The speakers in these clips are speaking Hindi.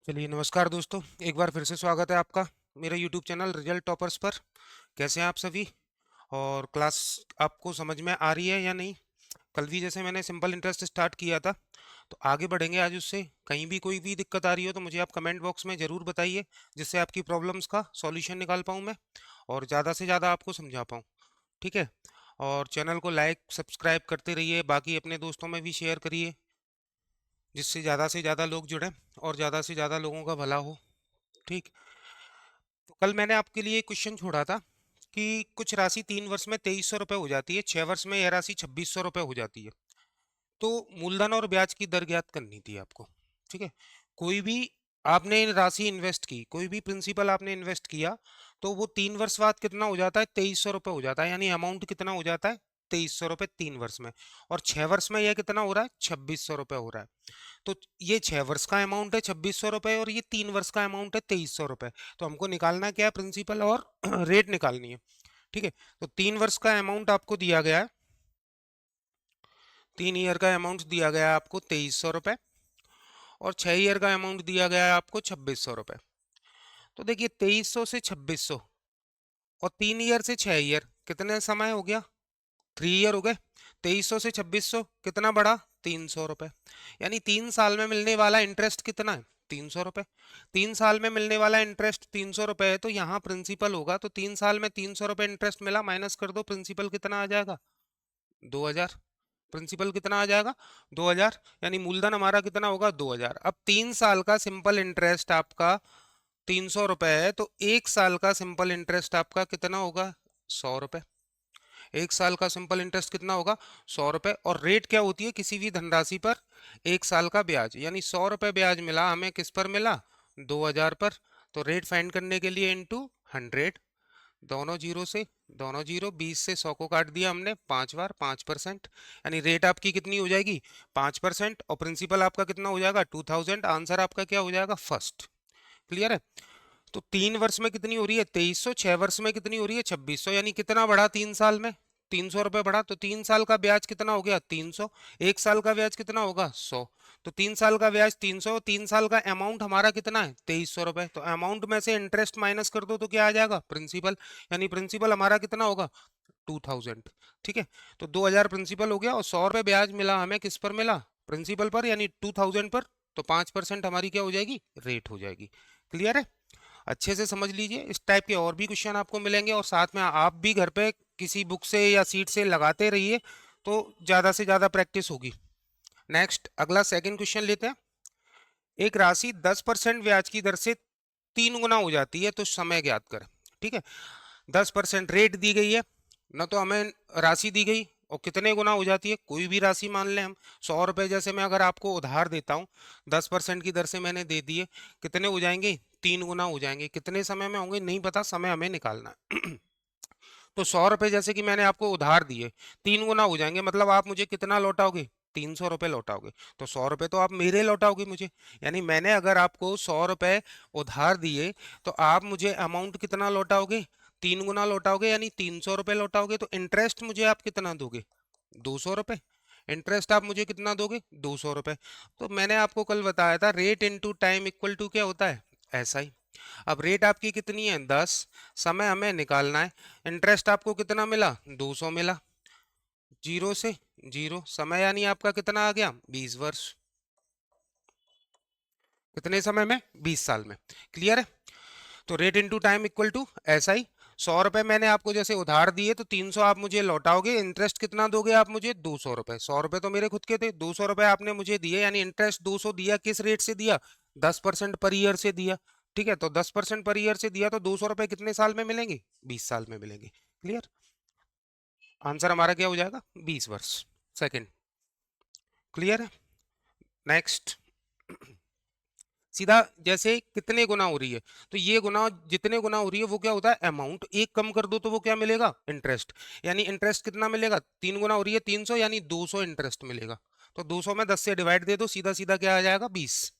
चलिए नमस्कार दोस्तों, एक बार फिर से स्वागत है आपका मेरे यूट्यूब चैनल रिजल्ट टॉपर्स पर। कैसे हैं आप सभी? और क्लास आपको समझ में आ रही है या नहीं? कल भी जैसे मैंने सिंपल इंटरेस्ट स्टार्ट किया था, तो आगे बढ़ेंगे आज उससे। कहीं भी कोई भी दिक्कत आ रही हो तो मुझे आप कमेंट बॉक्स में ज़रूर बताइए, जिससे आपकी प्रॉब्लम्स का सॉल्यूशन निकाल पाऊँ मैं और ज़्यादा से ज़्यादा आपको समझा पाऊँ। ठीक है? और चैनल को लाइक सब्सक्राइब करते रहिए, बाकी अपने दोस्तों में भी शेयर करिए, जिससे ज़्यादा से ज़्यादा लोग जुड़ें और ज़्यादा से ज़्यादा लोगों का भला हो। ठीक। तो कल मैंने आपके लिए क्वेश्चन छोड़ा था कि कुछ राशि 3 वर्ष में 2300 रुपये हो जाती है, 6 वर्ष में यह राशि 2600 रुपये हो जाती है। तो मूलधन और ब्याज की दर ज्ञात करनी थी आपको। ठीक है? कोई भी आपने राशि इन्वेस्ट की, कोई भी प्रिंसिपल आपने इन्वेस्ट किया, तो वो 3 वर्ष बाद कितना हो जाता है? 2300 रुपये हो जाता है। यानी अमाउंट कितना हो जाता है? 2300 रुपये 3 वर्ष में। और 6 वर्ष में यह कितना हो रहा है? 2600 रुपये हो रहा है। तो ये 6 वर्ष का अमाउंट है 2600 रुपये और ये 3 वर्ष का अमाउंट है 2300 रुपये। तो हमको निकालना क्या है? प्रिंसिपल और रेट निकालनी है। ठीक है? तो 3 वर्ष का अमाउंट आपको दिया गया है, 3 ईयर का अमाउंट दिया गया है आपको 2300 रुपये, और 6 ईयर का अमाउंट दिया गया है आपको 2600 रुपये। तो देखिए 2300 से 2600 और 3 ईयर से 6 ईयर कितने समय हो गया? 3 ईयर हो गए। 2300 से 2600 कितना बढ़ा? 300 रुपये। यानी 3 साल में मिलने वाला इंटरेस्ट कितना है? 300 रुपये। 3 साल में मिलने वाला इंटरेस्ट 300 रुपये है, तो यहाँ प्रिंसिपल होगा, तो 3 साल में 300 रुपये इंटरेस्ट मिला, माइनस कर दो, प्रिंसिपल कितना आ जाएगा? 2000। प्रिंसिपल कितना आ जाएगा? 2000। यानी मूलधन हमारा कितना होगा? 2000। अब 3 साल का सिंपल इंटरेस्ट आपका 300 रुपये है, तो 1 साल का सिंपल इंटरेस्ट आपका कितना होगा? 100 रुपये। 1 साल का सिंपल इंटरेस्ट कितना होगा? 100 रुपये। और रेट क्या होती है किसी भी धनराशि पर? 1 साल का ब्याज। यानी 100 रुपये ब्याज मिला हमें, किस पर मिला? 2000 पर। तो रेट फाइंड करने के लिए इंटू 100, दोनों जीरो से, दोनों जीरो, 20 से 100 को काट दिया हमने 5 बार, 5%। यानी रेट आपकी कितनी हो जाएगी? 5%। और प्रिंसिपल आपका कितना हो जाएगा? 2000। आंसर आपका क्या हो जाएगा? फर्स्ट। क्लियर है? तो 3 वर्ष में कितनी हो रही है? 2300। 6 वर्ष में कितनी हो रही है? 2600। यानी कितना बढ़ा 3 साल में? 300 रुपये बढ़ा। तो 3 साल का ब्याज कितना हो गया? 300। 1 साल का ब्याज कितना होगा? 100। तो 3 साल का ब्याज 300, 3 साल का अमाउंट हमारा कितना है? 2300 रुपये। तो अमाउंट में से इंटरेस्ट माइनस कर दो तो क्या आ जाएगा? प्रिंसिपल। यानी प्रिंसिपल हमारा कितना होगा? 2000। ठीक है? तो 2000 प्रिंसिपल हो गया और 100 रुपये ब्याज मिला हमें, किस पर मिला? प्रिंसिपल पर, यानी 2000 पर। तो 5% हमारी क्या हो जाएगी? रेट हो जाएगी। क्लियर है? अच्छे से समझ लीजिए, इस टाइप के और भी क्वेश्चन आपको मिलेंगे, और साथ में आप भी घर पे किसी बुक से या सीट से लगाते रहिए, तो ज़्यादा से ज़्यादा प्रैक्टिस होगी। नेक्स्ट अगला सेकंड क्वेश्चन लेते हैं। एक राशि 10% ब्याज की दर से 3 गुना हो जाती है, तो समय ज्ञात करें। ठीक है? 10% रेट दी गई है, न तो हमें राशि दी गई, और कितने गुना हो जाती है? कोई भी राशि मान लें हम। 100 रुपये जैसे मैं अगर आपको उधार देता हूँ, 10% की दर से मैंने दे दिए, कितने हो जाएंगे? 3 गुना हो जाएंगे। कितने समय में होंगे? नहीं पता, समय हमें निकालना है। तो 100 रुपये जैसे कि मैंने आपको उधार दिए, 3 गुना हो जाएंगे, मतलब आप मुझे कितना लौटाओगे? 300 रुपये लौटाओगे। तो 100 रुपये तो आप मेरे लौटाओगे मुझे। यानी मैंने अगर आपको 100 रुपये उधार दिए, तो आप मुझे अमाउंट कितना लौटाओगे? 3 गुना लौटाओगे, यानी 300 रुपये लौटाओगे। तो इंटरेस्ट मुझे आप कितना दोगे? 200 रुपये। इंटरेस्ट आप मुझे कितना दोगे? 200 रुपये। तो मैंने आपको कल बताया था, rate into time equal to क्या होता है? ऐसा ही। अब रेट आपकी कितनी है? 10। समय हमें निकालना है। इंटरेस्ट आपको कितना मिला? 200 मिला। जीरो से जीरो, समय यानी आपका कितना आ गया? 20 वर्ष। कितने समय में? 20 साल में। क्लियर है? तो rate into time equal to ऐसा ही। 100 रुपये मैंने आपको जैसे उधार दिए, तो 300 आप मुझे लौटाओगे। इंटरेस्ट कितना दोगे आप मुझे? 200 रुपये। 100 रुपये तो मेरे खुद के थे, 200 रुपये आपने मुझे दिए, यानी इंटरेस्ट 200 दिया। किस रेट से दिया? 10% पर ईयर से दिया। ठीक है? तो 10% पर ईयर से दिया, तो 200 रुपये कितने साल में मिलेंगे? 20 साल में मिलेंगे। क्लियर? आंसर हमारा क्या हो जाएगा? 20 वर्ष। सेकंड। क्लियर है? नेक्स्ट। सीधा जैसे कितने गुना हो रही है, तो ये गुना, जितने गुना हो रही है वो क्या होता है? अमाउंट। एक कम कर दो तो वो क्या मिलेगा? इंटरेस्ट। यानी इंटरेस्ट कितना मिलेगा? 3 गुना हो रही है, 300, यानी 200 इंटरेस्ट मिलेगा। तो 200 में 10 से डिवाइड दे दो, सीधा सीधा क्या आ जाएगा? 20।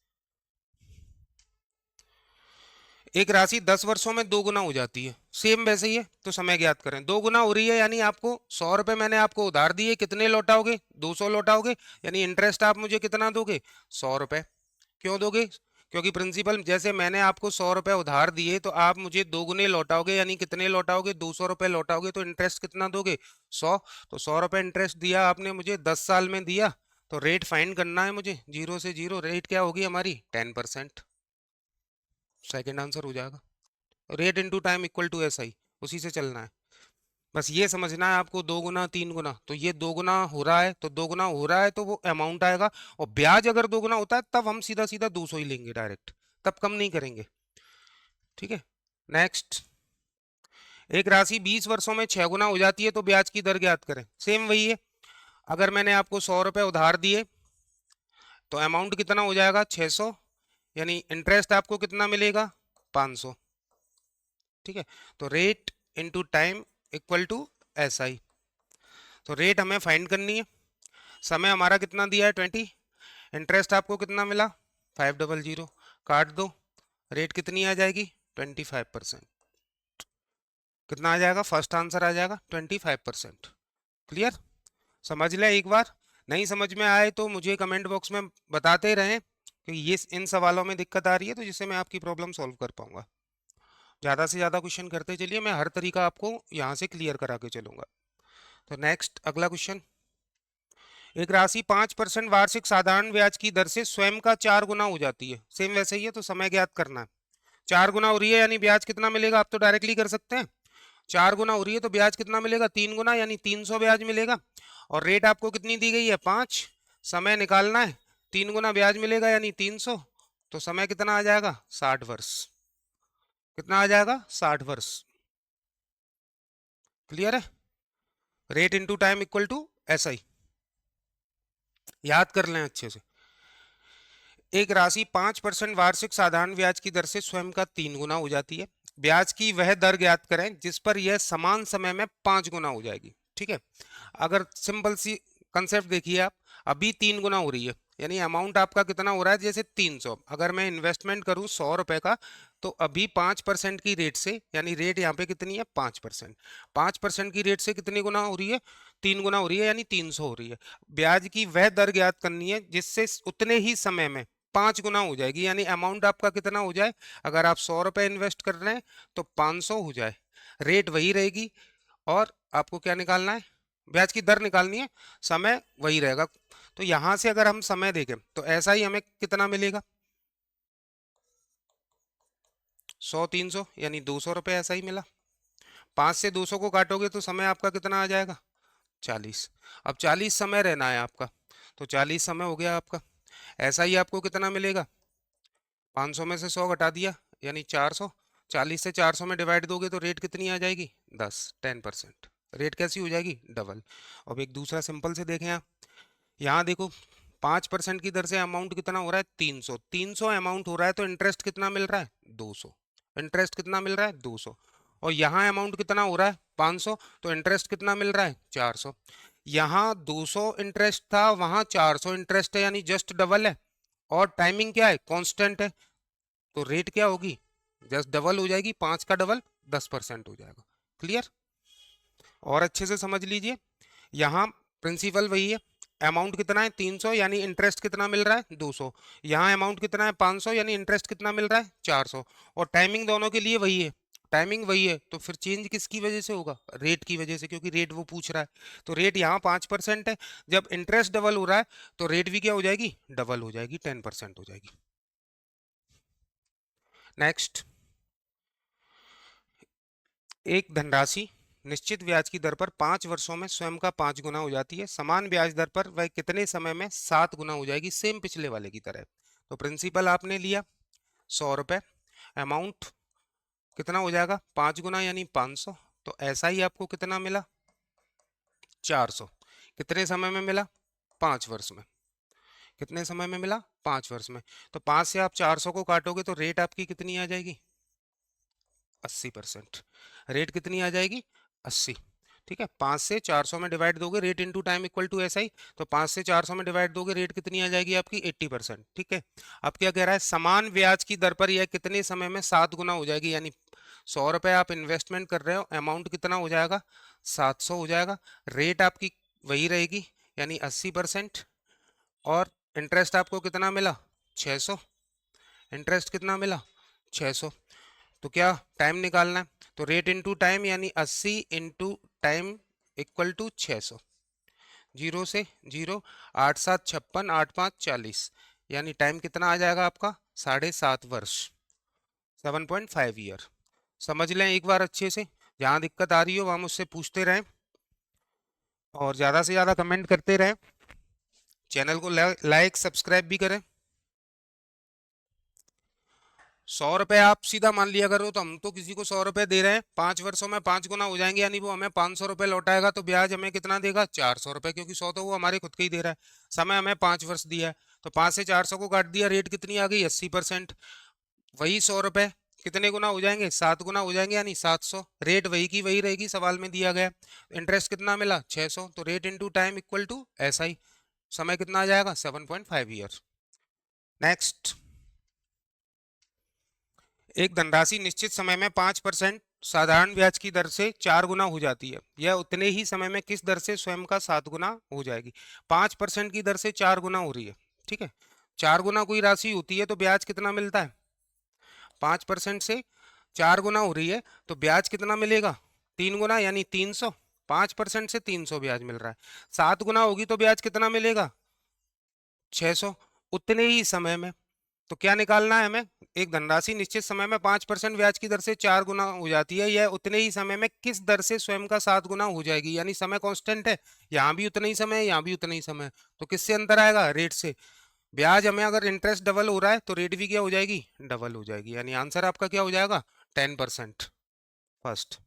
एक राशि 10 वर्षों में 2 गुना हो जाती है, सेम वैसे ही है। तो समय ज्ञात करें। 2 गुना हो रही है, यानी आपको 100 रुपये मैंने आपको उधार दिए, कितने लौटाओगे? 200 लौटाओगे। यानी इंटरेस्ट आप मुझे कितना दोगे? 100 रुपये। क्यों दोगे? क्योंकि प्रिंसिपल जैसे मैंने आपको 100 रुपए उधार दिए तो आप मुझे 2 गुने लौटाओगे, यानी कितने लौटाओगे, 200 रुपए लौटाओगे, तो इंटरेस्ट कितना दोगे, 100। तो 100 रुपए इंटरेस्ट दिया आपने मुझे, 10 साल में दिया, तो रेट फाइंड करना है मुझे, 0 से 0 रेट क्या होगी हमारी, 10%। सेकेंड आंसर हो जाएगा। Rate into time equal to S I, उसी से चलना है। बस ये समझना है आपको, 2 गुना 3 गुना, तो ये 2 गुना हो रहा है, तो 2 गुना हो रहा है तो वो अमाउंट आएगा। और ब्याज अगर 2 गुना होता है तब हम सीधा सीधा 200 ही लेंगे डायरेक्ट, तब कम नहीं करेंगे। ठीक है, नेक्स्ट। एक राशि 20 वर्षों में 6 गुना हो जाती है तो ब्याज की दर ज्ञात करें। सेम वही है, अगर मैंने आपको 100 रुपए उधार दिए तो अमाउंट कितना हो जाएगा, 600, यानी इंटरेस्ट आपको कितना मिलेगा, 500। ठीक है, तो rate into time equal to S I. तो रेट हमें फाइंड करनी है, समय हमारा कितना दिया है, 20, इंटरेस्ट आपको कितना मिला, 500, काट दो, रेट कितनी आ जाएगी, 25%। कितना आ जाएगा, फर्स्ट आंसर आ जाएगा 25%। क्लियर, समझ ले एक बार। नहीं समझ में आए तो मुझे कमेंट बॉक्स में बताते रहें कि ये इन सवालों में दिक्कत आ रही है, तो जिससे मैं आपकी प्रॉब्लम सॉल्व कर पाऊंगा। ज़्यादा से ज़्यादा क्वेश्चन करते चलिए, मैं हर तरीका आपको यहाँ से क्लियर करा के चलूंगा। तो नेक्स्ट अगला क्वेश्चन। एक राशि 5% वार्षिक साधारण ब्याज की दर से स्वयं का 4 गुना हो जाती है। सेम वैसे ही है, तो समय ज्ञात करना है। 4 गुना हो रही है यानी ब्याज कितना मिलेगा, आप तो डायरेक्टली कर सकते हैं। 4 गुना हो रही है तो ब्याज कितना मिलेगा, 3 गुना, यानी 300 ब्याज मिलेगा। और रेट आपको कितनी दी गई है, 5। समय निकालना है, 3 गुना ब्याज मिलेगा यानी 300, तो समय कितना आ जाएगा, 60 वर्ष। कितना आ जाएगा, 60 वर्ष। क्लियर है, rate into time equal to S I, याद कर लें अच्छे से। एक राशि 5% वार्षिक साधारण ब्याज की दर से स्वयं का 3 गुना हो जाती है। ब्याज की वह दर ज्ञात करें जिस पर यह समान समय में 5 गुना हो जाएगी। ठीक है, अगर सिंपल सी कंसेप्ट देखिए आप, अभी 3 गुना हो रही है, यानी अमाउंट आपका कितना हो रहा है, जैसे 300, अगर मैं इन्वेस्टमेंट करूं 100 रुपए का, तो अभी 5% की रेट से, यानी रेट यहाँ पे कितनी है, 5%। 5% की रेट से कितनी गुना हो रही है, 3 गुना हो रही है, यानी 300 हो रही है। ब्याज की वह दर ज्ञात करनी है जिससे उतने ही समय में 5 गुना हो जाएगी, यानी अमाउंट आपका कितना हो जाए, अगर आप 100 रुपए इन्वेस्ट कर रहे हैं तो 500 हो जाए, रेट वही रहेगी, और आपको क्या निकालना है, ब्याज की दर निकालनी है, समय वही रहेगा। तो यहां से अगर हम समय देखें तो ऐसा ही हमें कितना मिलेगा, 100 300 यानी 200 रुपये ऐसा ही मिला। 5 से 200 को काटोगे तो समय आपका कितना आ जाएगा, 40। अब 40 समय रहना है आपका, तो 40 समय हो गया आपका। ऐसा ही आपको कितना मिलेगा, 500 में से 100 घटा दिया यानी 400। 40 से 400 में डिवाइड दोगे तो रेट कितनी आ जाएगी, 10% रेट कैसी हो जाएगी, डबल। अब एक दूसरा सिंपल से देखें आप, यहाँ देखो 5% की दर से अमाउंट कितना हो रहा है, 300। 300 अमाउंट हो रहा है तो इंटरेस्ट कितना मिल रहा है, 200। इंटरेस्ट कितना मिल रहा है, 200। और यहाँ अमाउंट कितना हो रहा है, 500, तो इंटरेस्ट कितना मिल रहा है, 400। यहाँ 200 इंटरेस्ट था, वहां 400 इंटरेस्ट है, यानी जस्ट डबल है। और टाइमिंग क्या है, कांस्टेंट है, तो रेट क्या होगी, जस्ट डबल हो जाएगी, 5 का डबल 10% हो जाएगा। क्लियर, और अच्छे से समझ लीजिए, यहाँ प्रिंसिपल वही है, अमाउंट कितना है, 300, यानी इंटरेस्ट कितना मिल रहा है, 200। यहाँ अमाउंट कितना है, 500, यानी इंटरेस्ट कितना मिल रहा है, 400। और टाइमिंग दोनों के लिए वही है, टाइमिंग वही है, तो फिर चेंज किसकी वजह से होगा, रेट की वजह से, क्योंकि रेट वो पूछ रहा है। तो रेट यहाँ 5% है, जब इंटरेस्ट डबल हो रहा है तो रेट भी क्या हो जाएगी, डबल हो जाएगी, 10% हो जाएगी। नेक्स्ट, एक धनराशि निश्चित ब्याज की दर पर 5 वर्षों में स्वयं का 5 गुना हो जाती है। समान ब्याज दर पर वह कितने समय में 7 गुना हो जाएगी, सेम पिछले वाले की तरह। तो प्रिंसिपल आपने लिया 100 रुपए, अमाउंट कितना हो जाएगा, 5 गुना यानी 500, तो ऐसा ही आपको कितना मिला, 400। कितने समय में मिला, 5 वर्ष में। कितने समय में मिला, 5 वर्ष में। तो 5 से आप 400 को काटोगे तो रेट आपकी कितनी आ जाएगी, 80%। रेट कितनी आ जाएगी, 80। ठीक है, 5 से 400 में डिवाइड दोगे, rate into time equal to S I, तो 5 से 400 में डिवाइड दोगे, रेट कितनी आ जाएगी आपकी, 80%। ठीक है, अब क्या कह रहा है, समान ब्याज की दर पर यह कितने समय में 7 गुना हो जाएगी, यानी 100 रुपए आप इन्वेस्टमेंट कर रहे हो, अमाउंट कितना हो जाएगा, 700 हो जाएगा, रेट आपकी वही रहेगी यानी 80%, और इंटरेस्ट आपको कितना मिला, 600, इंटरेस्ट कितना मिला 600। तो क्या टाइम निकालना है, तो रेट इनटू टाइम यानी 80 into time equal to 600। Zero से जीरो, 8 7 56, 8 5 40, यानी टाइम कितना आ जाएगा आपका 7.5 वर्ष, 7.5 ईयर। समझ लें एक बार अच्छे से, जहाँ दिक्कत आ रही हो वहाँ मुझसे पूछते रहें और ज़्यादा से ज़्यादा कमेंट करते रहें, चैनल को लाइक सब्सक्राइब भी करें। 100 रुपए आप सीधा मान लिया करो, तो हम तो किसी को 100 रुपए दे रहे हैं, 5 वर्षों में 5 गुना हो जाएंगे, यानी वो हमें 500 रुपए लौटाएगा, तो ब्याज हमें कितना देगा 400 रुपए, क्योंकि 100 तो वो हमारे खुद के ही दे रहा है। समय हमें 5 वर्ष दिया है, तो 5 से 400 को काट दिया, रेट कितनी आ गई 80%। वही 100 रुपए कितने गुना हो जाएंगे 7 गुना हो जाएंगे, यानी 700। रेट वही की वही रहेगी, सवाल में दिया गया। इंटरेस्ट कितना मिला 600, तो rate into time equal to SI, समय कितना आ जाएगा 7.5 ईयर। नेक्स्ट, एक धनराशि निश्चित समय में 5% साधारण ब्याज की दर से 4 गुना हो जाती है, यह उतने ही समय में किस दर से स्वयं का 7 गुना हो जाएगी। 5% की दर से 4 गुना हो रही है, ठीक है। 4 गुना कोई राशि होती है तो ब्याज कितना मिलता है, 5% से 4 गुना हो रही है तो ब्याज कितना मिलेगा 3 गुना, यानी 300। 5% से 300 ब्याज मिल रहा है, 7 गुना होगी तो ब्याज कितना मिलेगा 600, उतने ही समय में। तो क्या निकालना है हमें, एक धनराशि निश्चित समय में 5% ब्याज की दर से 4 गुना हो जाती है, यह उतने ही समय में किस दर से स्वयं का 7 गुना हो जाएगी, यानी समय कांस्टेंट है, यहाँ भी उतना ही समय है, यहाँ भी उतना ही समय है, तो किससे अंतर आएगा, रेट से। ब्याज हमें अगर इंटरेस्ट डबल हो रहा है तो रेट भी क्या हो जाएगी, डबल हो जाएगी, यानी आंसर आपका क्या हो जाएगा 10%। फर्स्ट,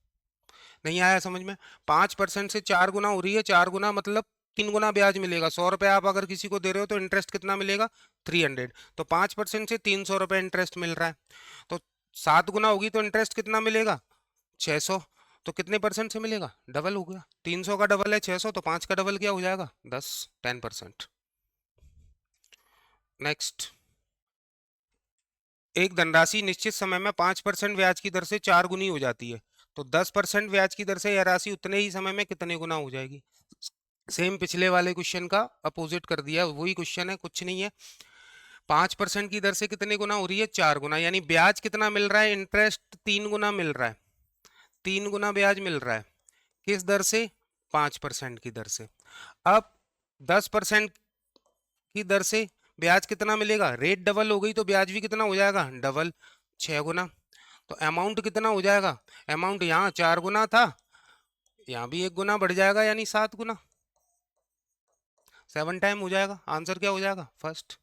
नहीं आया समझ में। 5% से 4 गुना हो रही है, 4 गुना मतलब 3 गुना ब्याज मिलेगा। 100 रुपए आप अगर किसी को दे रहे हो तो इंटरेस्ट कितना मिलेगा 300, तो 5% से 300 रुपए इंटरेस्ट मिल रहा है। तो 7 गुना होगी तो इंटरेस्ट कितना मिलेगा 600, तो कितने परसेंट से मिलेगा, डबल हो गया। 300 का डबल है 600, तो 5 का डबल क्या हो जाएगा 10% नेक्स्ट, एक धनराशि निश्चित समय में 5% ब्याज की दर से 4 गुनी हो जाती है, तो 10% ब्याज की दर से यह राशि उतने ही समय में कितने गुना हो जाएगी। सेम पिछले वाले क्वेश्चन का अपोजिट कर दिया, वही क्वेश्चन है, कुछ नहीं है। 5% की दर से कितने गुना हो रही है 4 गुना, यानी ब्याज कितना मिल रहा है, इंटरेस्ट 3 गुना मिल रहा है, 3 गुना ब्याज मिल रहा है, किस दर से 5% की दर से। अब 10% की दर से ब्याज कितना मिलेगा, रेट डबल हो गई तो ब्याज भी कितना हो जाएगा डबल, 6 गुना। तो अमाउंट कितना हो जाएगा, अमाउंट यहाँ 4 गुना था, यहाँ भी 1 गुना बढ़ जाएगा, यानी 7 गुना, 7 टाइम हो जाएगा। आंसर क्या हो जाएगा फर्स्ट।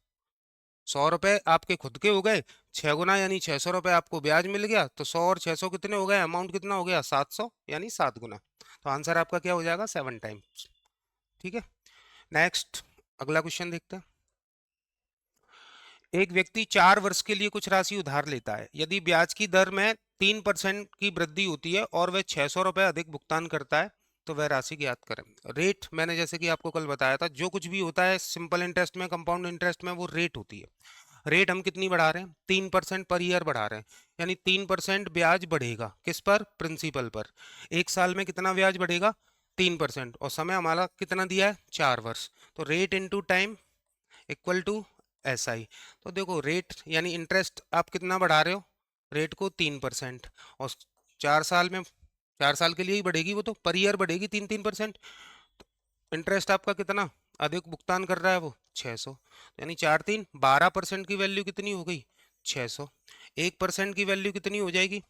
100 रुपए आपके खुद के हो गए, 6 गुना यानी 600 रुपए आपको ब्याज मिल गया, तो 100 और 600 कितने हो गए, अमाउंट कितना हो गया 700, यानी 7 गुना। तो आंसर आपका क्या हो जाएगा 7 टाइम्स, ठीक है। नेक्स्ट, अगला क्वेश्चन देखते हैं। एक व्यक्ति 4 वर्ष के लिए कुछ राशि उधार लेता है, यदि ब्याज की दर में 3% की वृद्धि होती है और वह 600 रुपए अधिक भुगतान करता है, तो वह राशि ज्ञात करें। रेट मैंने जैसे कि आपको कल बताया था, जो कुछ भी होता है सिंपल इंटरेस्ट में, कंपाउंड इंटरेस्ट में, वो रेट होती है। रेट हम कितनी बढ़ा रहे हैं 3% पर ईयर बढ़ा रहे हैं, यानी 3% ब्याज बढ़ेगा किस पर, प्रिंसिपल पर। एक साल में कितना ब्याज बढ़ेगा 3%, और समय हमारा कितना दिया है 4 वर्ष, तो rate into time equal to SI। तो देखो रेट यानी इंटरेस्ट आप कितना बढ़ा रहे हो, रेट को 3%, और 4 साल में, 4 साल के लिए ही बढ़ेगी वो, तो पर ईयर बढ़ेगी 3-3%। इंटरेस्ट आपका कितना अधिक भुगतान कर रहा है वो 600, यानी 4 3 12% की वैल्यू कितनी हो गई 600। 1% की वैल्यू कितनी हो जाएगी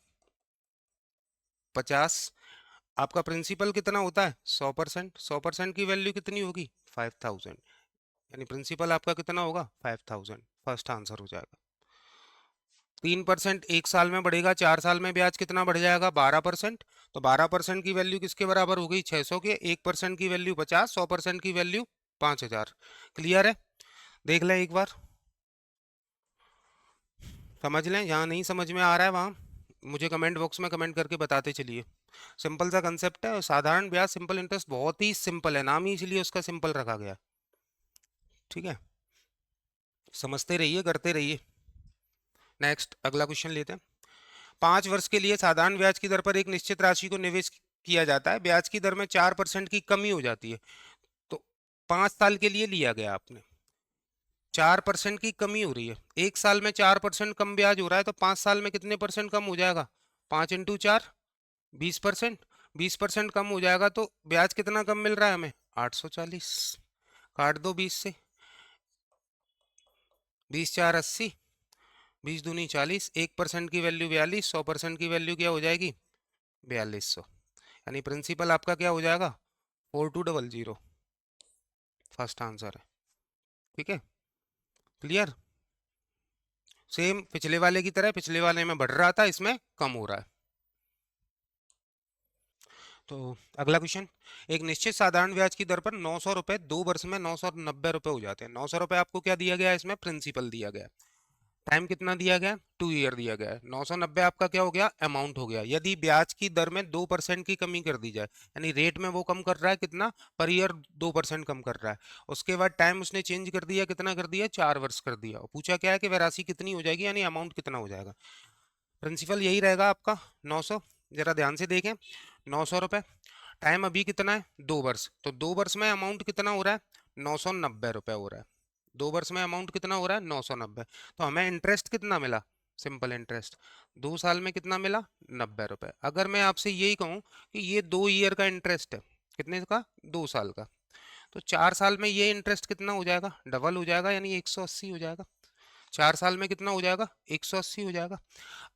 50। आपका प्रिंसिपल कितना होता है 100%, 100% की वैल्यू कितनी होगी 5000, यानी प्रिंसिपल आपका कितना होगा 5000। फर्स्ट आंसर हो जाएगा। 3% एक साल में बढ़ेगा, 4 साल में ब्याज कितना बढ़ जाएगा 12%, तो 12% की वैल्यू किसके बराबर हो गई 600 के, 1% की वैल्यू 50, 100% की वैल्यू 5000। क्लियर है, देख लें एक बार, समझ लें, जहाँ नहीं समझ में आ रहा है वहाँ मुझे कमेंट बॉक्स में कमेंट करके बताते चलिए। सिंपल सा कंसेप्ट है, साधारण ब्याज सिंपल इंटरेस्ट बहुत ही सिंपल है, नाम ही इसलिए उसका सिंपल रखा गया, ठीक है। समझते रहिए, करते रहिए। नेक्स्ट, अगला क्वेश्चन लेते हैं। 5 वर्ष के लिए साधारण ब्याज की दर पर एक निश्चित राशि को निवेश किया जाता है, ब्याज की दर में 4% की कमी हो जाती है, तो 5 साल के लिए लिया गया आपने, 4% की कमी हो रही है, एक साल में 4% कम ब्याज हो रहा है, तो 5 साल में कितने परसेंट कम हो जाएगा? 5 × 4 20%। 20% कम हो जाएगा तो ब्याज कितना कम मिल रहा है हमें? 840। काट दो 20 से, 20×4 = 80, 20×2 = 40, 1% की वैल्यू 42, 100% की वैल्यू क्या हो जाएगी? 4200। यानी प्रिंसिपल आपका क्या हो जाएगा? 4200। फर्स्ट आंसर है। ठीक है, क्लियर? सेम पिछले वाले की तरह, पिछले वाले में बढ़ रहा था, इसमें कम हो रहा है। तो अगला क्वेश्चन, एक निश्चित साधारण ब्याज की दर पर 900 रुपए 2 वर्ष में 990 रुपए हो जाते हैं। 900 रुपए आपको क्या दिया गया है? इसमें प्रिंसिपल दिया गया है। टाइम कितना दिया गया? 2 ईयर दिया गया है। 990 आपका क्या हो गया? अमाउंट हो गया। यदि ब्याज की दर में 2% की कमी कर दी जाए, यानी रेट में वो कम कर रहा है कितना? पर ईयर 2% कम कर रहा है। उसके बाद टाइम उसने चेंज कर दिया, कितना कर दिया? 4 वर्ष कर दिया। और पूछा क्या है कि वह राशि कितनी हो जाएगी, यानी अमाउंट कितना हो जाएगा। प्रिंसिपल यही रहेगा आपका 900। जरा ध्यान से देखें, 900 रुपए, टाइम अभी कितना है? 2 वर्ष, तो 2 वर्ष में अमाउंट कितना हो रहा है? 990 रुपए हो रहा है। 2 वर्ष में अमाउंट कितना हो रहा है? 990। तो हमें इंटरेस्ट कितना मिला? सिंपल इंटरेस्ट 2 साल में कितना मिला? 90 रुपए। अगर मैं आपसे यही कहूँ कि ये 2 ईयर का इंटरेस्ट है, कितने का? 2 साल का, तो 4 साल में ये इंटरेस्ट कितना हो जाएगा? डबल हो जाएगा, यानी 180 हो जाएगा। 4 साल में कितना हो जाएगा? 180 हो जाएगा।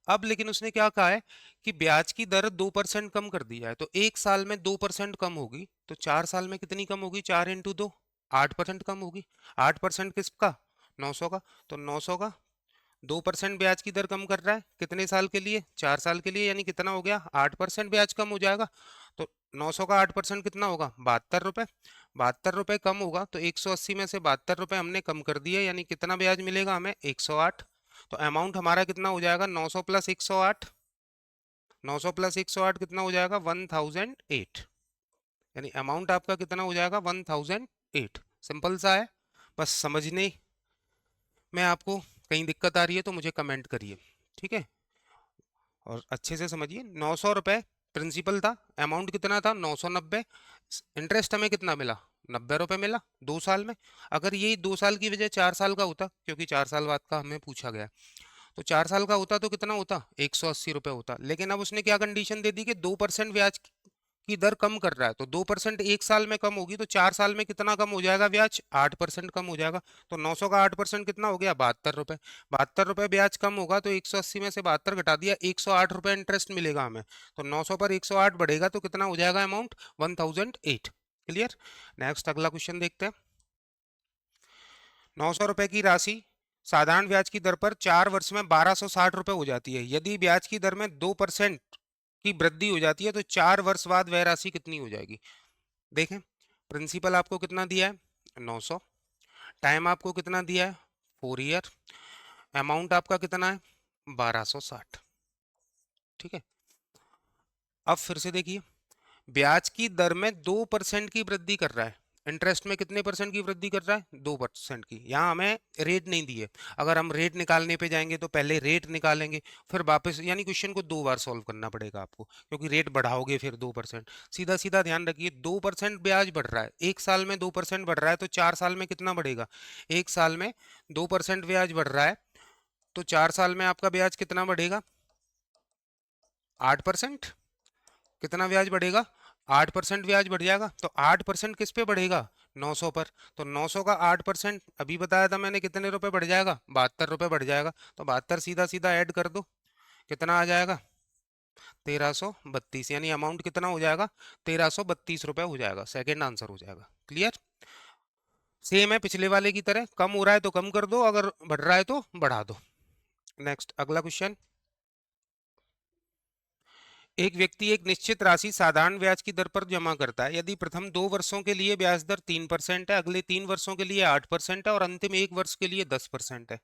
अब लेकिन उसने क्या कहा है कि ब्याज की दर 2% कम कर दी जाए, तो 1 साल में 2% कम होगी, तो 4 साल में कितनी कम होगी? 4 × 2 8% कम होगी। 8% किसका? 900 का। तो 900 का 2% ब्याज की दर कम कर रहा है, कितने साल के लिए? 4 साल के लिए, यानी कितना हो गया? 8% ब्याज कम हो जाएगा। तो 900 का 8% कितना होगा? 72 रुपए। 72 रुपए कम होगा, तो 180 में से 72 रुपए हमने कम कर दिए, यानी कितना ब्याज मिलेगा हमें? 108। तो अमाउंट हमारा कितना हो जाएगा? 900 + 108। 900 + 108 कितना हो जाएगा? 1008। यानी अमाउंट आपका कितना हो जाएगा? 1008। सिंपल सा है, बस समझने में आपको कहीं दिक्कत आ रही है तो मुझे कमेंट करिए। ठीक है, और अच्छे से समझिए। 900 रुपये प्रिंसिपल था, अमाउंट कितना था? 990। इंटरेस्ट हमें कितना मिला? 90 रुपये मिला 2 साल में। अगर यही 2 साल की वजह 4 साल का होता, क्योंकि 4 साल बाद का हमें पूछा गया, तो 4 साल का होता तो कितना होता? 180 रुपये होता। लेकिन अब उसने क्या कंडीशन दे दी कि 2% ब्याज की दर कम कर रहा है, तो 2% 1 साल में कम होगी, तो 4 साल में कितना कम हो जाएगा ब्याज? 8% कम हो जाएगा। तो 900 का 8% कितना हो गया? 72 रुपये। 72 रुपये ब्याज कम होगा, तो 180 में से 72 घटा दिया, 108 रुपये इंटरेस्ट मिलेगा हमें। तो 900 पर 108 बढ़ेगा तो कितना हो जाएगा अमाउंट? 1008। क्लियर? नेक्स्ट अगला क्वेश्चन देखते हैं। 900 रुपये की राशि साधारण ब्याज की दर पर 4 वर्ष में 1260 रुपये हो जाती है। यदि ब्याज की दर में 2% की वृद्धि हो जाती है, तो 4 वर्ष बाद वह राशि कितनी हो जाएगी? देखें, प्रिंसिपल आपको कितना दिया है? 900। टाइम आपको कितना दिया है? 4 ईयर। अमाउंट आपका कितना है? 1260। ठीक है, अब फिर से देखिए, ब्याज की दर में 2% की वृद्धि कर रहा है, इंटरेस्ट में कितने परसेंट की वृद्धि कर रहा है? 2% की। यहाँ हमें रेट नहीं दिए, अगर हम रेट निकालने पे जाएंगे तो पहले रेट निकालेंगे, फिर वापस, यानी क्वेश्चन को 2 बार सॉल्व करना पड़ेगा आपको, क्योंकि रेट बढ़ाओगे फिर 2%। सीधा सीधा ध्यान रखिए, 2% ब्याज बढ़ रहा है, 1 साल में 2% बढ़ रहा है, तो 4 साल में कितना बढ़ेगा? 1 साल में 2% ब्याज बढ़ रहा है, तो 4 साल में आपका ब्याज कितना बढ़ेगा? 8%। कितना ब्याज बढ़ेगा? 8% ब्याज बढ़ जाएगा। तो 8% किस पे बढ़ेगा? 900 पर। तो 900 का 8% अभी बताया था मैंने कितने रुपए बढ़ जाएगा? 72 रुपये बढ़ जाएगा। तो 72 सीधा सीधा ऐड कर दो, कितना आ जाएगा? 1332। यानी अमाउंट कितना हो जाएगा? 1332 रुपये हो जाएगा। सेकेंड आंसर हो जाएगा। क्लियर? सेम है पिछले वाले की तरह, कम हो रहा है तो कम कर दो, अगर बढ़ रहा है तो बढ़ा दो। नेक्स्ट अगला क्वेश्चन, एक व्यक्ति एक निश्चित राशि साधारण ब्याज की दर पर जमा करता है। यदि प्रथम 2 वर्षों के लिए ब्याज दर 3% है, अगले 3 वर्षों के लिए 8% है, और अंतिम 1 वर्ष के लिए 10% है।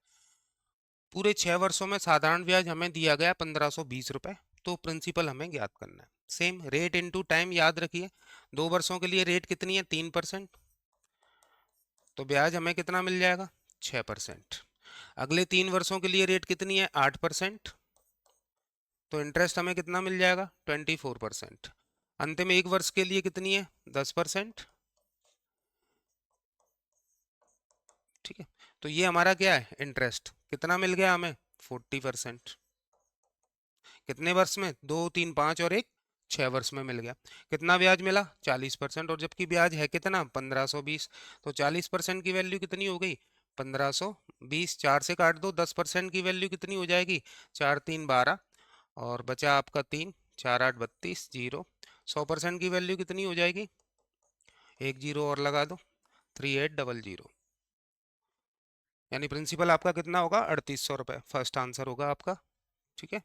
पूरे 6 वर्षों में साधारण ब्याज हमें दिया गया 1520 रुपए। तो प्रिंसिपल हमें ज्ञात करना है। सेम रेट इनटू टाइम याद रखिए। 2 वर्षों के लिए रेट कितनी है? 3%। तो ब्याज हमें कितना मिल जाएगा? 6%। अगले 3 वर्षों के लिए रेट कितनी है? 8%। तो इंटरेस्ट हमें कितना मिल जाएगा? 24%। अंतिम 1 वर्ष के लिए कितनी है? 10%। ठीक है, तो ये हमारा क्या है, इंटरेस्ट कितना मिल गया हमें, 40%। कितने वर्ष में, 2 3 5 और एक 6 वर्ष में मिल गया। कितना ब्याज मिला, 40%, और जबकि ब्याज है कितना, 1520। तो 40% की वैल्यू कितनी हो गई, 1520। 4 से काट दो, 10% की वैल्यू कितनी हो जाएगी, 4 3 12, और बचा आपका 3, 4 8 32, जीरो। 100% की वैल्यू कितनी हो जाएगी, एक जीरो और लगा दो, 3800। यानी प्रिंसिपल आपका कितना होगा, 3800 रुपये। फर्स्ट आंसर होगा आपका। ठीक है,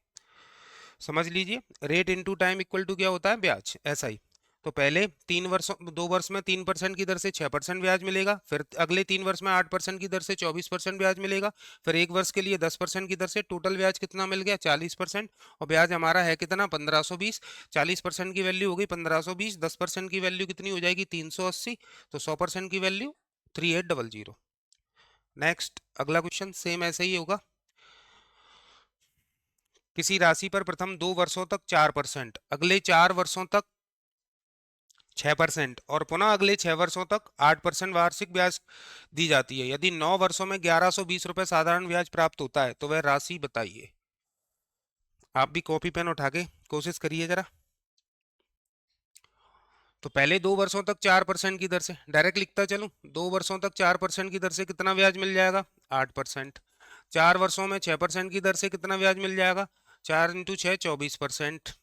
समझ लीजिए। Rate into time equal to क्या होता है, ब्याज, ऐसा ही। तो पहले 3 वर्षों, 2 वर्ष में 3% की दर से 6% ब्याज मिलेगा, फिर अगले 3 वर्ष में 8% की दर से 24% ब्याज मिलेगा, फिर एक वर्ष के लिए 10% की दर से, टोटल ब्याज कितना मिल गया, 40%। और ब्याज हमारा है कितना, 1520। 40% की वैल्यू होगी 1520, 10% की वैल्यू कितनी हो जाएगी, 380। तो 100% की वैल्यू 3800। नेक्स्ट अगला क्वेश्चन सेम ऐसे ही होगा। किसी राशि पर प्रथम 2 वर्षों तक 4%, अगले 4 वर्षों तक 6% और पुनः अगले 6 वर्षों तक 8% वार्षिक ब्याज दी जाती है। यदि 9 वर्षों में 1120 रुपए साधारण ब्याज प्राप्त होता है तो वह राशि बताइए। आप भी कॉपी पेन उठा के कोशिश करिए जरा। तो पहले 2 वर्षों तक 4% की दर से डायरेक्ट लिखता चलूं, 2 वर्षों तक 4% की दर से कितना ब्याज मिल जाएगा, 8%। 4 वर्षों में 6% की दर से कितना ब्याज मिल जाएगा, 4 × 6 24%।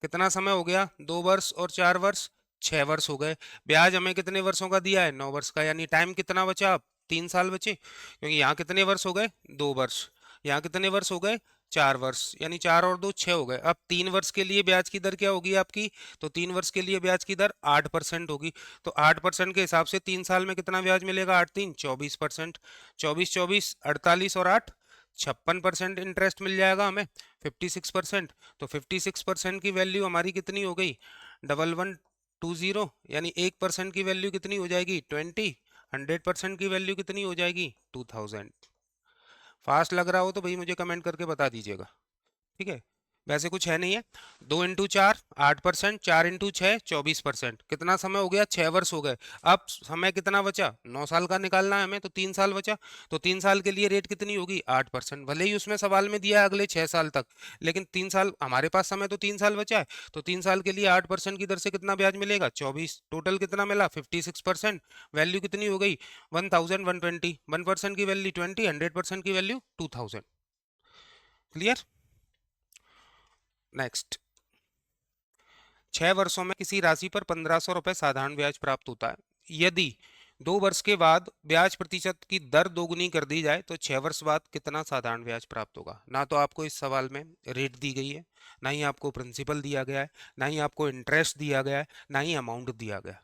कितना समय हो गया, 2 वर्ष और 4 वर्ष, 6 वर्ष हो गए। ब्याज हमें कितने वर्षों का दिया है, 9 वर्ष का। यानी टाइम कितना बचा, अब 3 साल बचे, क्योंकि यहाँ कितने वर्ष हो गए, 2 वर्ष। यहाँ कितने वर्ष हो गए, 4 वर्ष। यानी 4 और 2 6 हो गए। अब 3 वर्ष के लिए ब्याज की दर क्या होगी आपकी, तो 3 वर्ष के लिए ब्याज की दर 8% होगी। तो 8% के हिसाब से 3 साल में कितना ब्याज मिलेगा, 8 3 24%। 24 24 48 और 8 56% इंटरेस्ट मिल जाएगा हमें, 56%। तो 56% की वैल्यू हमारी कितनी हो गई, 1120। यानी 1% की वैल्यू कितनी हो जाएगी, 20। 100% की वैल्यू कितनी हो जाएगी, 2000। फास्ट लग रहा हो तो भाई मुझे कमेंट करके बता दीजिएगा। ठीक है, वैसे कुछ है नहीं है। 2 × 4 8%, 4 × 6 24%। कितना समय हो गया, 6 वर्ष हो गए। अब समय कितना बचा, 9 साल का निकालना है हमें, तो 3 साल बचा। तो 3 साल के लिए रेट कितनी होगी, 8%। भले ही उसमें सवाल में दिया है अगले 6 साल तक, लेकिन 3 साल हमारे पास समय, तो 3 साल बचा है। तो 3 साल के लिए 8% की दर से कितना ब्याज मिलेगा, 24। टोटल कितना मिला, 56%। वैल्यू कितनी हो गई, 1120। 1% की वैल्यू 20, 100% की वैल्यू 2000। क्लियर। नेक्स्ट, 6 वर्षों में किसी राशि पर 1500 रुपए साधारण ब्याज प्राप्त होता है। यदि 2 वर्ष के बाद ब्याज प्रतिशत की दर दोगुनी कर दी जाए तो 6 वर्ष बाद कितना साधारण ब्याज प्राप्त होगा। ना तो आपको इस सवाल में रेट दी गई है, ना ही आपको प्रिंसिपल दिया गया है, ना ही आपको इंटरेस्ट दिया गया है, ना ही अमाउंट दिया गया है।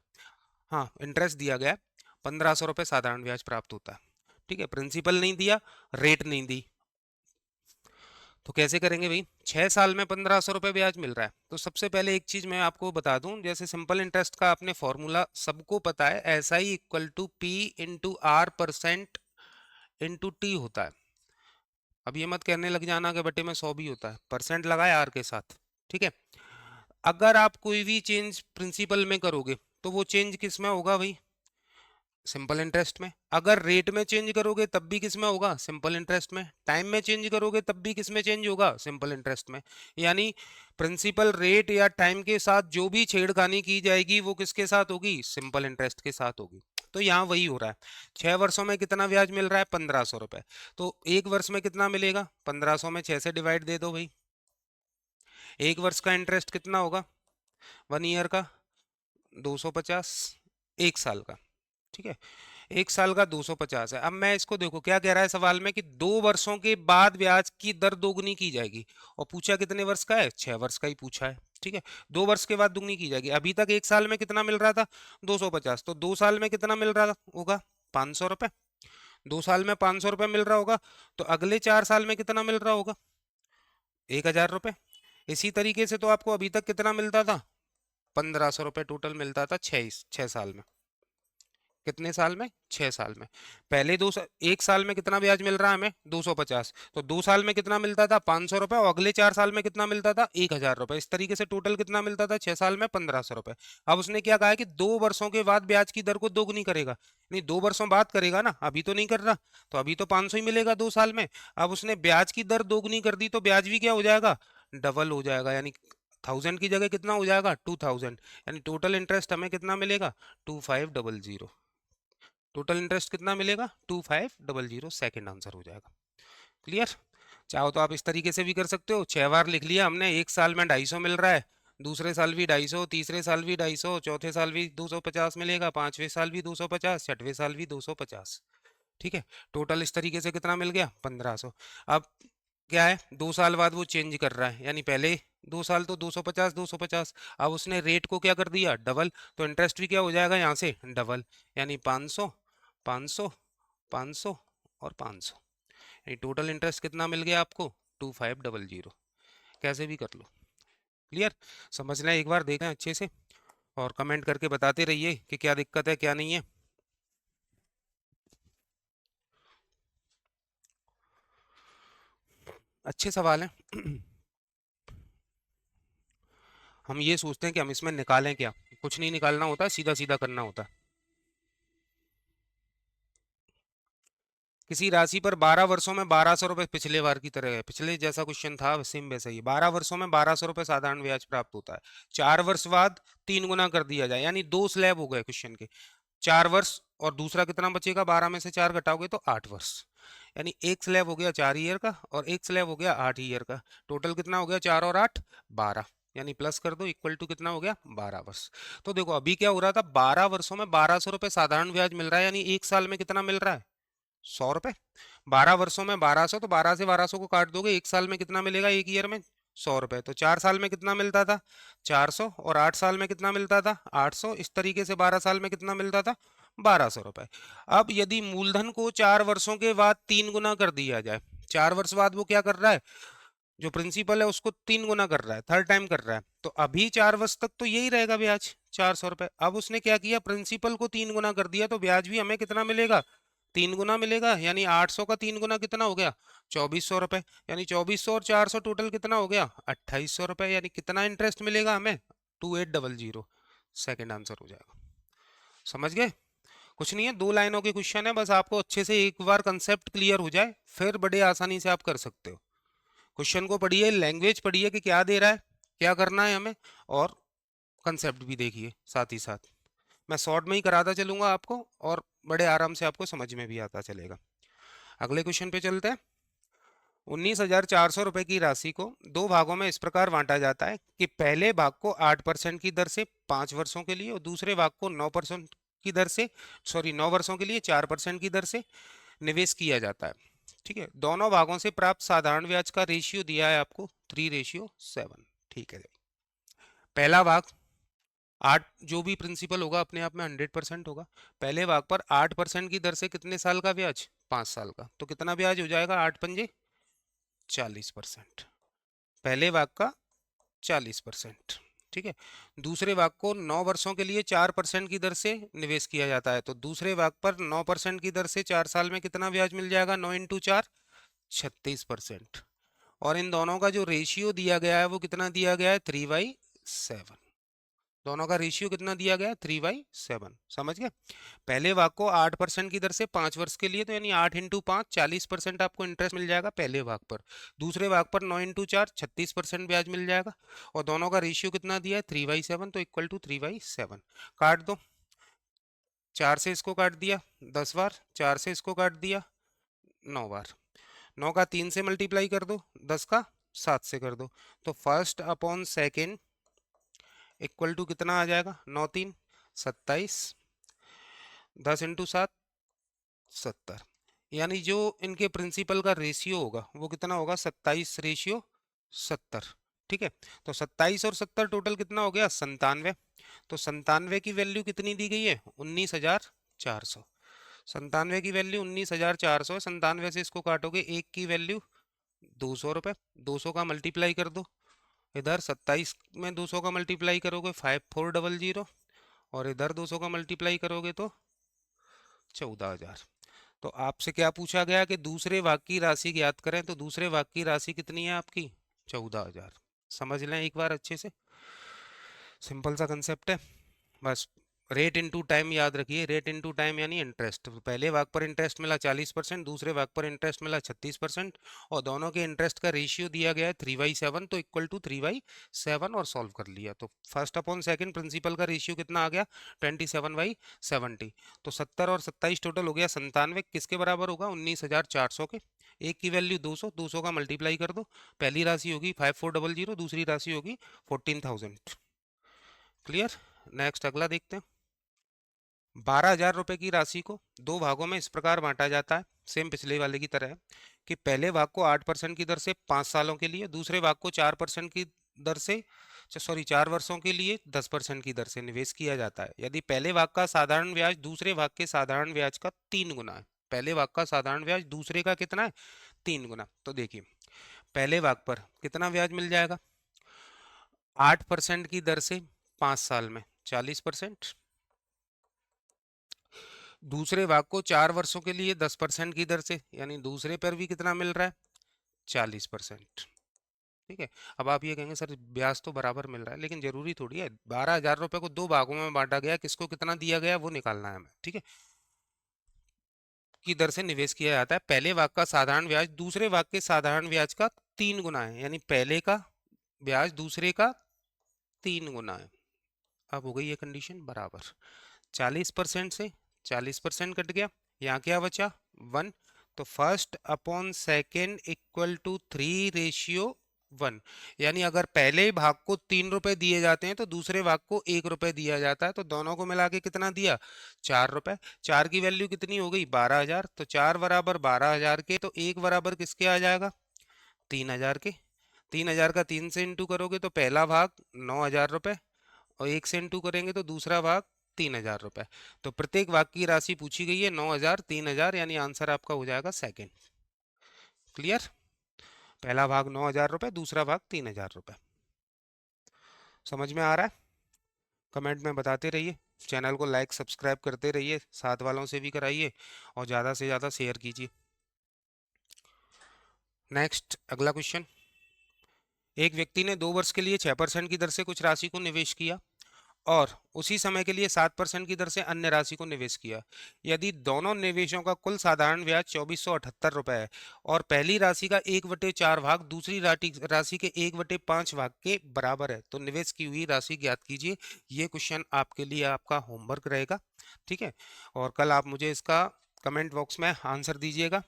हाँ, इंटरेस्ट दिया गया है, 1500 रुपए साधारण ब्याज प्राप्त होता है। ठीक है, प्रिंसिपल नहीं दिया, रेट नहीं दी। तो कैसे करेंगे भाई, 6 साल में 1500 रुपये ब्याज मिल रहा है। तो सबसे पहले एक चीज मैं आपको बता दूं, जैसे सिंपल इंटरेस्ट का आपने फॉर्मूला सबको पता है, S I equal to P into R percent into T होता है। अब ये मत कहने लग जाना कि बटे में 100 भी होता है, परसेंट लगाए आर के साथ। ठीक है, अगर आप कोई भी चेंज प्रिंसिपल में करोगे तो वो चेंज किस में होगा भाई, सिंपल इंटरेस्ट में। अगर रेट में चेंज करोगे तब भी किस में होगा, सिंपल इंटरेस्ट में। टाइम में चेंज करोगे तब भी किस में चेंज होगा, सिंपल इंटरेस्ट में। यानी प्रिंसिपल, रेट या टाइम के साथ जो भी छेड़खानी की जाएगी वो किसके साथ होगी, सिंपल इंटरेस्ट के साथ होगी। तो यहाँ वही हो रहा है। 6 वर्षों में कितना ब्याज मिल रहा है, 1500 रुपए। तो एक वर्ष में कितना मिलेगा, 1500 में 6 से डिवाइड दे दो भाई। एक वर्ष का इंटरेस्ट कितना होगा, 1 ईयर का 250, 1 साल का। ठीक है, 1 साल का 250 है। अब मैं इसको देखो क्या कह रहा है सवाल में, कि 2 वर्षों के बाद ब्याज की दर दोगुनी की जाएगी। और पूछा कितने वर्ष का है, 6 वर्ष का ही पूछा है। ठीक है, 2 वर्ष के बाद दुगनी की जाएगी। अभी तक 1 साल में कितना मिल रहा था, 250। तो 2 साल में कितना मिल रहा होगा, 500 रुपए। 2 साल में 500 रुपए मिल रहा होगा, तो अगले 4 साल में कितना मिल रहा होगा, 1000 रुपए। इसी तरीके से तो आपको अभी तक कितना मिलता था, 1500 रुपए टोटल मिलता था 6 साल में। कितने साल में? 6 साल में। पहले एक साल में कितना ब्याज मिल रहा है हमें? 250। तो 2 साल में कितना मिलता था? 500 रुपए। और अगले 4 साल में कितना मिलता था? 1000 रुपए। इस तरीके से टोटल कितना मिलता था 6 साल में? 1500 रुपए। अब उसने क्या कहा है कि 2 वर्षों के बाद ब्याज की दर को दोगुनी करेगा। नहीं, 2 वर्षों बाद करेगा ना, अभी तो नहीं कर रहा। तो अभी तो 500 ही मिलेगा 2 साल में। अब उसने ब्याज की दर दोगुनी कर दी तो ब्याज भी क्या हो जाएगा? डबल हो जाएगा। यानी 1000 की जगह कितना हो जाएगा? 2000। यानी टोटल इंटरेस्ट हमें कितना मिलेगा? 2500। टोटल इंटरेस्ट कितना मिलेगा? 2500। सेकंड आंसर हो जाएगा। क्लियर? चाहो तो आप इस तरीके से भी कर सकते हो। 6 बार लिख लिया हमने। एक साल में 250 मिल रहा है, दूसरे साल भी 250, तीसरे साल भी 250, चौथे साल भी 250 मिलेगा, पांचवें साल भी 250, छठवें साल भी 250। ठीक है। टोटल इस तरीके से कितना मिल गया? 1500। अब क्या है, 2 साल बाद वो चेंज कर रहा है, यानी पहले 2 साल तो 250 250। अब उसने रेट को क्या कर दिया? डबल। तो इंटरेस्ट भी क्या हो जाएगा यहाँ से? डबल। यानी 500, 500, 500 और 500। यानी टोटल इंटरेस्ट कितना मिल गया आपको? 2500। कैसे भी कर लो। क्लियर? समझना है, एक बार देखें अच्छे से और कमेंट करके बताते रहिए कि क्या दिक्कत है क्या नहीं है। अच्छे सवाल हैं। हम ये सोचते हैं कि हम इसमें निकालें क्या। कुछ नहीं निकालना होता, सीधा सीधा करना होता है। किसी राशि पर 12 वर्षों में 1200 रुपए, पिछले बार की तरह है, पिछले जैसा क्वेश्चन था सेम वैसा ही। 12 वर्षों में 1200 रुपए साधारण ब्याज प्राप्त होता है। 4 वर्ष बाद 3 गुना कर दिया जाए, यानी 2 स्लैब हो गए क्वेश्चन के। 4 वर्ष और दूसरा कितना बचेगा? 12 में से 4 घटाओगे तो 8 वर्ष। यानी एक स्लैब हो गया 4 ईयर का और एक स्लैब हो गया 8 ईयर का। टोटल कितना हो गया? 4 और 8 12। यानी प्लस कर दो, इक्वल टू कितना हो गया? 12 वर्ष। तो देखो अभी क्या हो रहा था, 12 वर्षों में 1200 रुपए साधारण ब्याज मिल रहा है, यानी एक साल में कितना मिल रहा है? 100 रुपए। 12 वर्षों में 1200, तो 12 से 1200 को काट दोगे, एक साल में कितना मिलेगा? एक ईयर में 100 रुपए। तो 4 साल में कितना मिलता था? 400। और 8 साल में कितना मिलता था? 800। इस तरीके से 12 साल में कितना मिलता था? 1200 रुपए। अब यदि मूलधन को 4 वर्षों के बाद 3 गुना कर दिया जाए, 4 वर्ष बाद वो क्या कर रहा है? जो प्रिंसिपल है उसको 3 गुना कर रहा है, थर्ड टाइम कर रहा है। तो अभी 4 वर्ष तक तो यही रहेगा ब्याज, 400 रुपए। अब उसने क्या किया? प्रिंसिपल को 3 गुना कर दिया, तो ब्याज भी हमें कितना मिलेगा? 3 गुना मिलेगा। यानी 800 का 3 गुना कितना हो गया? 2400 रुपए। यानी 2400 और 400 टोटल कितना हो गया? 2800 रुपए। यानी कितना इंटरेस्ट मिलेगा हमें? 2800। सेकंड आंसर हो जाएगा। समझ गए? कुछ नहीं है, 2 लाइनों के क्वेश्चन है, बस आपको अच्छे से एक बार कंसेप्ट क्लियर हो जाए, फिर बड़े आसानी से आप कर सकते हो। क्वेश्चन को पढ़िए, लैंग्वेज पढ़िए कि क्या दे रहा है, क्या करना है हमें, और कंसेप्ट भी देखिए साथ ही साथ। मैं शॉर्ट में ही कराता चलूंगा आपको और बड़े आराम से आपको समझ में भी आता चलेगा। अगले क्वेश्चन पे चलते हैं। 19,400 रुपए की राशि को 2 भागों में इस प्रकार बांटा जाता है कि पहले भाग को 8% की दर से 5 वर्षों के लिए और दूसरे भाग को 9% की दर से, सॉरी 9 वर्षों के लिए 4% की दर से निवेश किया जाता है। ठीक है। दोनों भागों से प्राप्त साधारण ब्याज का रेशियो दिया है आपको 3:7। ठीक है। पहला भाग 8, जो भी प्रिंसिपल होगा अपने आप में 100% होगा। पहले भाग पर 8% की दर से कितने साल का ब्याज? 5 साल का। तो कितना ब्याज हो जाएगा? 8 पंजे 40%। पहले भाग का 40%। ठीक है। दूसरे भाग को 9 वर्षों के लिए 4% की दर से निवेश किया जाता है, तो दूसरे भाग पर 9% की दर से 4 साल में कितना ब्याज मिल जाएगा? 9 × 4 36%। और इन दोनों का जो रेशियो दिया गया है वो कितना दिया गया है? 3/7। दोनों का रेशियो कितना दिया गया है? 3/7। समझ गए? पहले भाग को 8% की दर से 5 वर्ष के लिए, तो यानी 8 × 5 40% आपको इंटरेस्ट मिल जाएगा पहले भाग पर। दूसरे भाग पर 9 × 4 36% ब्याज मिल जाएगा। और दोनों का रेशियो कितना दिया है? 3/7, तो इक्वल टू 3/7। काट दो। 4 से इसको काट दिया 10 बार, 4 से इसको काट दिया 9 बार। 9 का 3 से मल्टीप्लाई कर दो, 10 का 7 से कर दो। तो first upon second equal to कितना आ जाएगा? 9×3 27, 10 × 7 70। यानी जो इनके प्रिंसिपल का रेशियो होगा वो कितना होगा? 27:70। ठीक है। तो 27 और 70 टोटल कितना हो गया? 97। तो 97 की वैल्यू कितनी दी गई है? 19,400। 97 की वैल्यू 19,400 है। 97 से इसको काटोगे, एक की वैल्यू 200 रुपये। 200 का मल्टीप्लाई कर दो इधर, 27 में 200 का मल्टीप्लाई करोगे 5400, और इधर 200 का मल्टीप्लाई करोगे तो 14,000। तो आपसे क्या पूछा गया कि दूसरे भाग की राशि ज्ञात करें, तो दूसरे भाग की राशि कितनी है आपकी? 14,000। समझ लें एक बार अच्छे से, सिंपल सा कंसेप्ट है बस। रेट इनटू टाइम याद रखिए, रेट इनटू टाइम यानी इंटरेस्ट। पहले भाग पर इंटरेस्ट मिला 40%, दूसरे भाग पर इंटरेस्ट मिला 36%, और दोनों के इंटरेस्ट का रेशियो दिया गया है 3/7, तो इक्वल टू 3/7, और सॉल्व कर लिया तो फर्स्ट अपॉन सेकंड प्रिंसिपल का रेशियो कितना आ गया? 27/70। तो 70 और 27 टोटल हो गया 97, किसके बराबर होगा? 19,400 के। एक की वैल्यू 200, 200 का मल्टीप्लाई कर दो। पहली राशि होगी 5400, दूसरी राशि होगी 14,000। क्लियर? नेक्स्ट अगला देखते हैं। 12,000 रुपए की राशि को दो भागों में इस प्रकार बांटा जाता है, सेम पिछले वाले की तरह है, कि पहले भाग को 8% की दर से 5 सालों के लिए, दूसरे भाग को 4% की दर से, 4 वर्षों के लिए 10% की दर से निवेश किया जाता है, यदि पहले भाग का साधारण ब्याज दूसरे भाग के साधारण ब्याज का 3 गुना है। पहले भाग का साधारण ब्याज दूसरे का कितना है? 3 गुना। तो देखिए, पहले भाग पर कितना ब्याज मिल जाएगा? 8% की दर से 5 साल में 40%। दूसरे भाग को 4 वर्षों के लिए 10% की दर से, यानी दूसरे पर भी कितना मिल रहा है? 40%। ठीक है। अब आप ये कहेंगे सर ब्याज तो बराबर मिल रहा है, लेकिन जरूरी थोड़ी है। 12,000 रुपए को दो भागों में बांटा गया, किसको कितना दिया गया वो निकालना है हमें। ठीक है, की दर से निवेश किया जाता है। पहले भाग का साधारण ब्याज दूसरे भाग के साधारण ब्याज का 3 गुना है, यानी पहले का ब्याज दूसरे का 3 गुना है। अब हो गई ये कंडीशन बराबर। 40% से 40% कट गया, यहाँ क्या बचा? 1। तो first upon second equal to 3/1, यानी अगर पहले भाग को 3 रुपए दिए जाते हैं तो दूसरे भाग को 1 रुपए दिया जाता है, तो दोनों को मिला के कितना दिया? 4 रुपए। 4 की वैल्यू कितनी हो गई? 12,000। तो 4 बराबर 12,000 के, तो 1 बराबर किसके आ जाएगा? 3,000 के। 3,000 का 3 से इंटू करोगे तो पहला भाग 9,000 रुपए, और 1 से इंटू करेंगे तो दूसरा भाग 3,000 रुपए। तो प्रत्येक भाग की राशि पूछी गई है 9,000, 3,000, यानी आंसर आपका हो जाएगा सेकंड। क्लियर? पहला भाग 9,000 रुपए, दूसरा भाग 3,000 रुपए। समझ में आ रहा है? कमेंट में बताते रहिए, चैनल को लाइक सब्सक्राइब करते रहिए, साथ वालों से भी कराइए, और ज़्यादा से ज़्यादा शेयर कीजिए। नेक्स्ट अगला क्वेश्चन। एक व्यक्ति ने 2 वर्ष के लिए 6% की दर से कुछ राशि को निवेश किया, और उसी समय के लिए 7% की दर से अन्य राशि को निवेश किया। यदि दोनों निवेशों का कुल साधारण ब्याज 2,478 रुपए है, और पहली राशि का 1/4 भाग दूसरी राशि के 1/5 भाग के बराबर है, तो निवेश की हुई राशि ज्ञात कीजिए। ये क्वेश्चन आपके लिए आपका होमवर्क रहेगा। ठीक है, और कल आप मुझे इसका कमेंट बॉक्स में आंसर दीजिएगा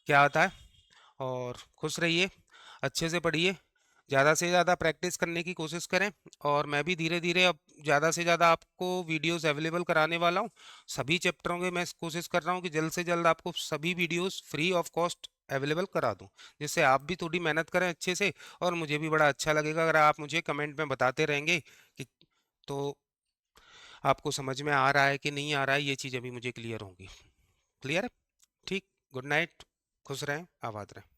क्या आता है। और खुश रहिए, अच्छे से पढ़िए, ज़्यादा से ज़्यादा प्रैक्टिस करने की कोशिश करें। और मैं भी धीरे धीरे अब ज़्यादा से ज़्यादा आपको वीडियोस अवेलेबल कराने वाला हूँ। सभी चैप्टरों के मैं कोशिश कर रहा हूँ कि जल्द से जल्द आपको सभी videos free of cost available करा दूँ, जिससे आप भी थोड़ी मेहनत करें अच्छे से, और मुझे भी बड़ा अच्छा लगेगा अगर आप मुझे कमेंट में बताते रहेंगे कि तो आपको समझ में आ रहा है कि नहीं आ रहा है। ये चीज़ अभी मुझे क्लियर होंगी। क्लियर है? ठीक। गुड नाइट, खुश रहें, आबाद रहें।